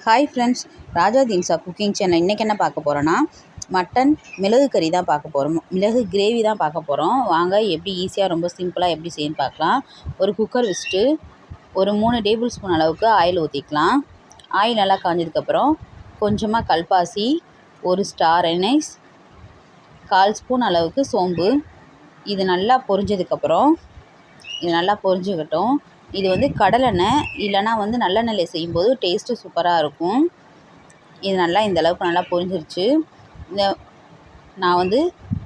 Hi friends, ராஜா தீன்சா cooking channel இன்றைக்கி என்ன பார்க்க போகிறோன்னா மட்டன் மிளகு கறி தான் பார்க்க போகிறோம். மிளகு கிரேவி தான் பார்க்க போகிறோம். வாங்க எப்படி ஈஸியாக ரொம்ப சிம்பிளாக எப்படி செய்யணும்னு பார்க்கலாம். ஒரு குக்கர் வச்சுட்டு ஒரு 3 டேபிள் ஸ்பூன் அளவுக்கு ஆயில் ஊற்றிக்கலாம். ஆயில் நல்லா காஞ்சதுக்கப்புறம் கொஞ்சமாக கல்பாசி, ஒரு ஸ்டார் அனைஸ், 1/4 ஸ்பூன் அளவுக்கு சோம்பு. இது நல்லா பொரிஞ்சதுக்கப்புறம் இது நல்லா பொரிஞ்சுக்கட்டும். இது வந்து கடலெண்ணெய் இல்லைனா நல்லெண்ணெயில் செய்யும்போது டேஸ்ட்டு சூப்பராக இருக்கும். இது நல்லா இந்த அளவுக்கு நல்லா பொரிஞ்சிருச்சு. நான்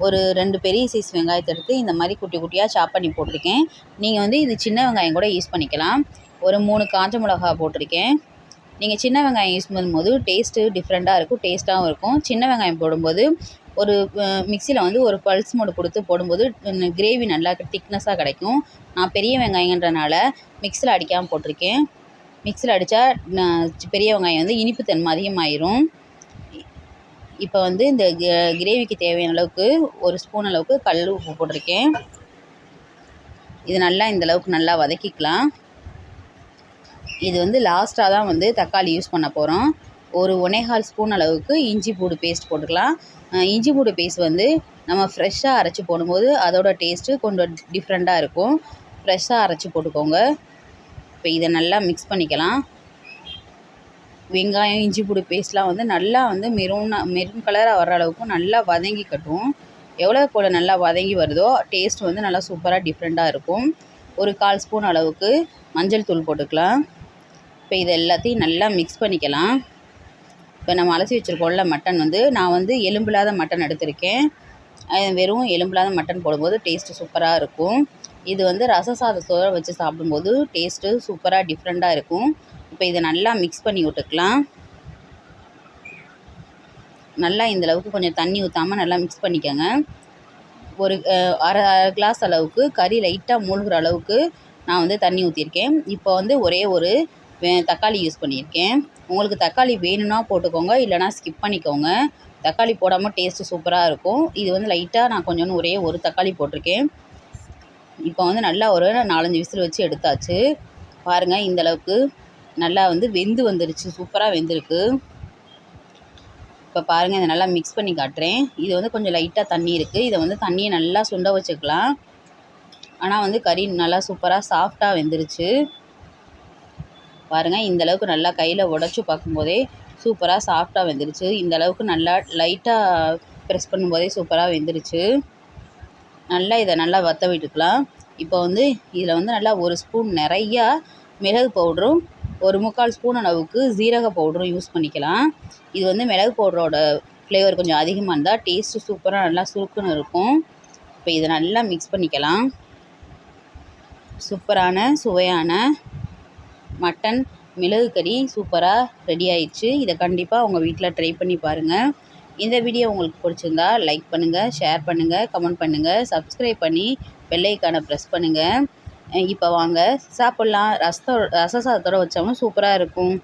ஒரு 2 பெரிய சைஸ் வெங்காயத்தை எடுத்து இந்த மாதிரி குட்டி குட்டியாக சாப் பண்ணி போட்டிருக்கேன். நீங்கள் இது சின்ன வெங்காயம் கூட யூஸ் பண்ணிக்கலாம். ஒரு 3 காஞ்ச மிளகா போட்டிருக்கேன். நீங்கள் சின்ன வெங்காயம் யூஸ் பண்ணும்போது டேஸ்ட்டு டிஃப்ரெண்ட்டாக இருக்கும், டேஸ்ட்டாகவும் இருக்கும். சின்ன வெங்காயம் போடும்போது ஒரு மிக்சியில் ஒரு பல்ஸ் மோடு கொடுத்து போடும்போது கிரேவி நல்லா திக்னஸாக கிடைக்கும். நான் பெரிய வெங்காயன்றனால மிக்சியில் அடிக்காமல் போட்டிருக்கேன். மிக்சியில் அடித்தா பெரிய வெங்காயம் இனிப்பு தன்மை அதிகமாயிரும். இப்போ இந்த கிரேவிக்கு தேவையான அளவுக்கு 1 ஸ்பூன் அளவுக்கு கல் உப்பு போட்டிருக்கேன். இது நல்லா இந்த அளவுக்கு நல்லா வதக்கிக்கலாம். இது லாஸ்ட்டாக தான் தக்காளி யூஸ் பண்ண போகிறோம். ஒரு 1/4 ஸ்பூன் அளவுக்கு இஞ்சி பூண்டு பேஸ்ட் போட்டுக்கலாம். இஞ்சி பூண்டு பேஸ்ட் நம்ம ஃப்ரெஷ்ஷாக அரைச்சி போடும்போது அதோட டேஸ்ட்டு கொஞ்சம் டிஃப்ரெண்ட்டாக இருக்கும். ஃப்ரெஷ்ஷாக அரைச்சி போட்டுக்கோங்க. இப்போ இதை நல்லா மிக்ஸ் பண்ணிக்கலாம். வெங்காயம் இஞ்சி பூண்டு பேஸ்ட்லாம் நல்லா மெரூன் கலராக வர்ற அளவுக்கு நல்லா வதங்கிக்கட்டும். எவ்வளோ நல்லா வதங்கி வருதோ டேஸ்ட் நல்லா சூப்பராக டிஃப்ரெண்ட்டாக இருக்கும். ஒரு 1/4 ஸ்பூன் அளவுக்கு மஞ்சள் தூள் போட்டுக்கலாம். இப்போ இது எல்லாத்தையும் நல்லா மிக்ஸ் பண்ணிக்கலாம். இப்போ நம்ம அலசி வச்சுருக்கோம்ல மட்டன் நான் எலும்பில்லாத மட்டன் எடுத்திருக்கேன். வெறும் எலும்பில்லாத மட்டன் போடும்போது டேஸ்ட்டு சூப்பராக இருக்கும். இது ரச சாதத்தோடு வச்சு சாப்பிடும்போது டேஸ்ட்டு சூப்பராக டிஃப்ரெண்ட்டாக இருக்கும். இப்போ இதை நல்லா மிக்ஸ் பண்ணி விட்டுக்கலாம். நல்லா இந்தளவுக்கு கொஞ்சம் தண்ணி ஊற்றாமல் நல்லா மிக்ஸ் பண்ணிக்கோங்க. ஒரு அரை கிளாஸ் அளவுக்கு கறி லைட்டாக மூழ்கிற அளவுக்கு நான் தண்ணி ஊற்றிருக்கேன். இப்போ ஒரே ஒரு தக்காளி யூஸ் பண்ணியிருக்கேன். உங்களுக்கு தக்காளி வேணும்னா போட்டுக்கோங்க, இல்லைனா ஸ்கிப் பண்ணிக்கோங்க. தக்காளி போடாமல் டேஸ்ட்டு சூப்பராக இருக்கும். இது லைட்டாக நான் கொஞ்சோண்டு ஒரே ஒரு தக்காளி போட்டிருக்கேன். இப்போ நல்லா ஒரு 4-5 விசில் வச்சு எடுத்தாச்சு. பாருங்கள், இந்தளவுக்கு நல்லா வெந்து வந்துருச்சு, சூப்பராக வெந்திருக்கு. இப்போ பாருங்கள், இதை நல்லா மிக்ஸ் பண்ணி காட்டுறேன். இது கொஞ்சம் லைட்டாக தண்ணி இருக்குது. இதை தண்ணியை நல்லா சுண்ட வச்சுக்கலாம். ஆனால் கறி நல்லா சூப்பராக சாஃப்டாக வெந்துருச்சு. பாருங்கள், இந்தளவுக்கு நல்லா கையில் உடச்சி பார்க்கும்போதே சூப்பராக சாஃப்டாக வெந்துருச்சு. இந்தளவுக்கு நல்லா லைட்டாக ப்ரெஸ் பண்ணும்போதே சூப்பராக வெந்துருச்சு. நல்லா இதை நல்லா வற்ற விட்டுக்கலாம். இப்போ இதில் நல்லா 1 ஸ்பூன் நிறையா மிளகு பவுடரும், ஒரு 3/4 ஸ்பூன் அளவுக்கு ஜீரக பவுடரும் யூஸ் பண்ணிக்கலாம். இது மிளகு பவுடரோட ஃப்ளேவர் கொஞ்சம் அதிகமாக இருந்தால் டேஸ்ட்டு சூப்பராக நல்லா சுருக்குன்னு இருக்கும். இப்போ இதை நல்லா மிக்ஸ் பண்ணிக்கலாம். சூப்பரான சுவையான மட்டன் மிளகு கறி சூப்பராக ரெடி ஆயிடுச்சு. இதை கண்டிப்பாக உங்கள் வீட்டில் ட்ரை பண்ணி பாருங்கள். இந்த வீடியோ உங்களுக்கு பிடிச்சிருந்தா லைக் பண்ணுங்கள், ஷேர் பண்ணுங்கள், கமெண்ட் பண்ணுங்கள், சப்ஸ்கிரைப் பண்ணி பெல் ஐக்கானை ப்ரெஸ் பண்ணுங்கள். இப்போ வாங்க சாப்பிட்லாம். ரச சாதத்தோடு வச்சாலும் சூப்பராக இருக்கும்.